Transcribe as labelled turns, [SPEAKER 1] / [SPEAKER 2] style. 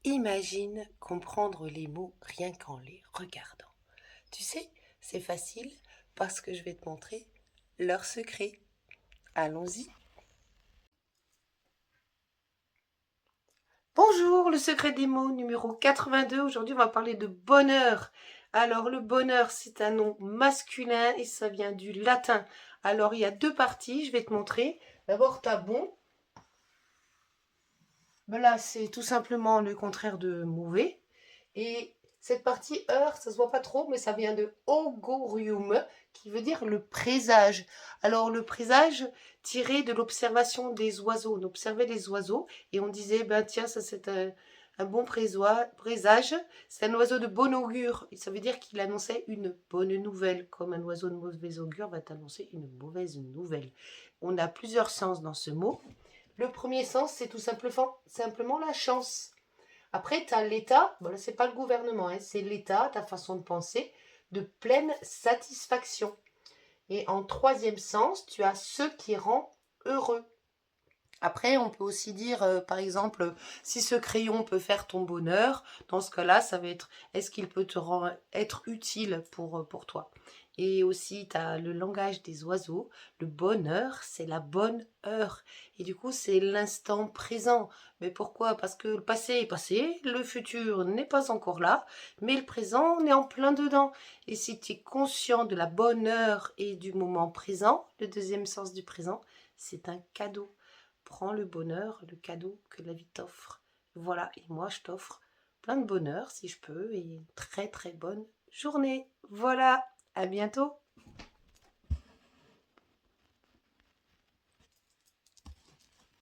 [SPEAKER 1] Imagine comprendre les mots rien qu'en les regardant. Tu sais, c'est facile parce que je vais te montrer leur secret. Allons-y. Bonjour, le secret des mots numéro 82. Aujourd'hui, on va parler de bonheur. Alors, le bonheur, c'est un nom masculin et ça vient du latin. Alors, il y a deux parties, je vais te montrer. D'abord, tu as bon. Ben là, c'est tout simplement le contraire de mauvais. Et cette partie heure, ça se voit pas trop, mais ça vient de augurium, qui veut dire le présage. Alors le présage tiré de l'observation des oiseaux. On observait les oiseaux et on disait, ben tiens, ça c'est un bon présage. C'est un oiseau de bon augure. Et ça veut dire qu'il annonçait une bonne nouvelle, comme un oiseau de mauvais augure va t'annoncer une mauvaise nouvelle. On a plusieurs sens dans ce mot. Le premier sens, c'est tout simplement la chance. Après, tu as l'État, bon là, c'est pas le gouvernement, hein, c'est l'État, ta façon de penser, de pleine satisfaction. Et en troisième sens, tu as ce qui rend heureux. Après, on peut aussi dire, par exemple, si ce crayon peut faire ton bonheur, dans ce cas-là, ça va être, est-ce qu'il peut être utile pour toi? Et aussi, tu as le langage des oiseaux. Le bonheur, c'est la bonne heure. Et du coup, c'est l'instant présent. Mais pourquoi? Parce que le passé est passé, le futur n'est pas encore là, mais le présent, on est en plein dedans. Et si tu es conscient de la bonne heure et du moment présent, le deuxième sens du présent, c'est un cadeau. Prends le bonheur, le cadeau que la vie t'offre. Voilà, et moi je t'offre plein de bonheur si je peux et une très très bonne journée. Voilà, à bientôt.